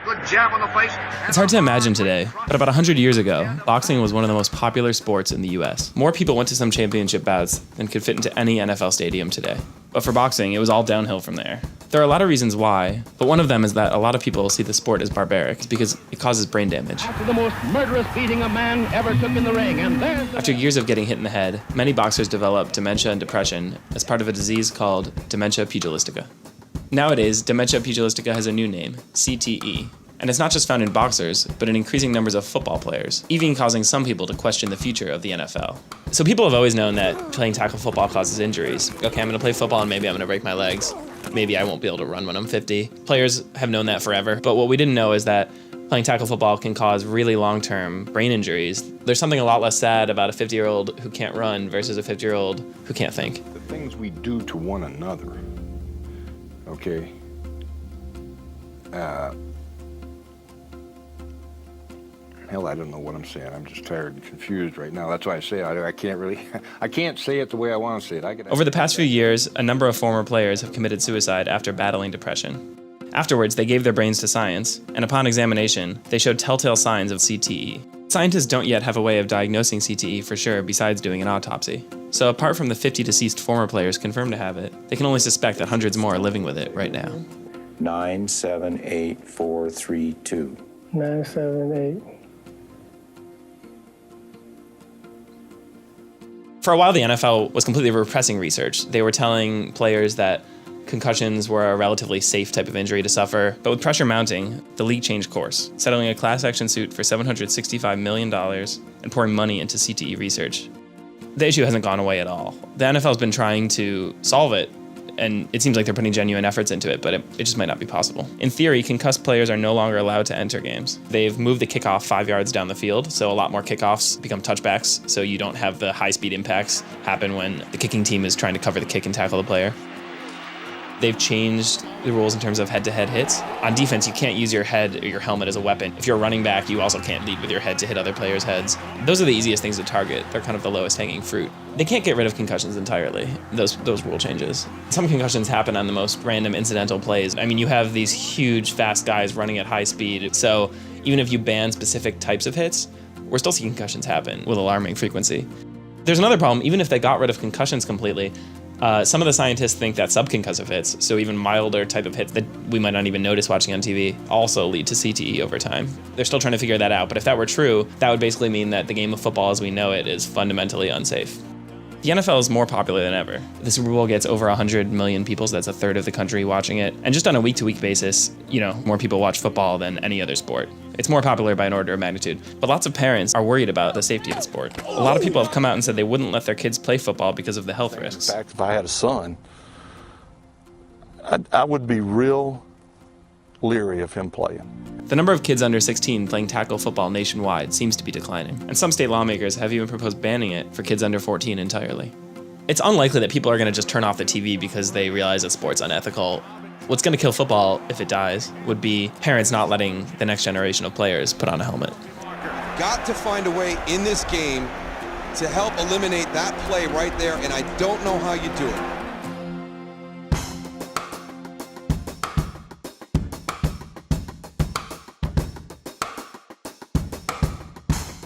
Good jab on the face. It's hard to imagine today, but about 100 years ago, boxing was one of the most popular sports in the US. More people went to some championship bouts than could fit into any NFL stadium today. But for boxing, it was all downhill from there. There are a lot of reasons why, but one of them is that a lot of people see the sport as barbaric because it causes brain damage. After the most murderous beating a man ever took in the ring, and after years of getting hit in the head, many boxers develop dementia and depression as part of a disease called dementia pugilistica. Nowadays, dementia pugilistica has a new name, CTE, and it's not just found in boxers, but in increasing numbers of football players, even causing some people to question the future of the NFL. So people have always known that playing tackle football causes injuries. Okay, I'm gonna play football and maybe I'm gonna break my legs. Maybe I won't be able to run when I'm 50. Players have known that forever, but what we didn't know is that playing tackle football can cause really long-term brain injuries. There's something a lot less sad about a 50-year-old who can't run versus a 50-year-old who can't think. The things we do to one another, okay? Hell, I don't know what I'm saying. I'm just tired and confused right now. That's why I say I can't say it the way I want to say it. Over the past few years, a number of former players have committed suicide after battling depression. Afterwards, they gave their brains to science, and upon examination, they showed telltale signs of CTE. Scientists don't yet have a way of diagnosing CTE for sure besides doing an autopsy. So apart from the 50 deceased former players confirmed to have it, they can only suspect that hundreds more are living with it right now. 9, 7, 8, 4, 3, 2. 9, 7, 8. For a while, the NFL was completely repressing research. They were telling players that concussions were a relatively safe type of injury to suffer, but with pressure mounting, the league changed course, settling a class action suit for $765 million and pouring money into CTE research. The issue hasn't gone away at all. The NFL's been trying to solve it, and it seems like they're putting genuine efforts into it, but it just might not be possible. In theory, concussed players are no longer allowed to enter games. They've moved the kickoff 5 yards down the field, so a lot more kickoffs become touchbacks, so you don't have the high-speed impacts happen when the kicking team is trying to cover the kick and tackle the player. They've changed the rules in terms of head-to-head hits. On defense, you can't use your head or your helmet as a weapon. If you're a running back, you also can't lead with your head to hit other players' heads. Those are the easiest things to target. They're kind of the lowest hanging fruit. They can't get rid of concussions entirely, those rule changes. Some concussions happen on the most random incidental plays. I mean, you have these huge, fast guys running at high speed, so even if you ban specific types of hits, we're still seeing concussions happen with alarming frequency. There's another problem. Even if they got rid of concussions completely, some of the scientists think that subconcussive hits, so even milder type of hits that we might not even notice watching on TV, also lead to CTE over time. They're still trying to figure that out, but if that were true, that would basically mean that the game of football as we know it is fundamentally unsafe. The NFL is more popular than ever. The Super Bowl gets over 100 million people, so that's a third of the country watching it. And just on a week-to-week basis, more people watch football than any other sport. It's more popular by an order of magnitude. But lots of parents are worried about the safety of the sport. A lot of people have come out and said they wouldn't let their kids play football because of the health risks. In fact, if I had a son, I would be real leery of him playing. The number of kids under 16 playing tackle football nationwide seems to be declining, and some state lawmakers have even proposed banning it for kids under 14 entirely. It's unlikely that people are going to just turn off the TV because they realize that sport's unethical. What's going to kill football, if it dies, would be parents not letting the next generation of players put on a helmet. Got to find a way in this game to help eliminate that play right there, and I don't know how you do it.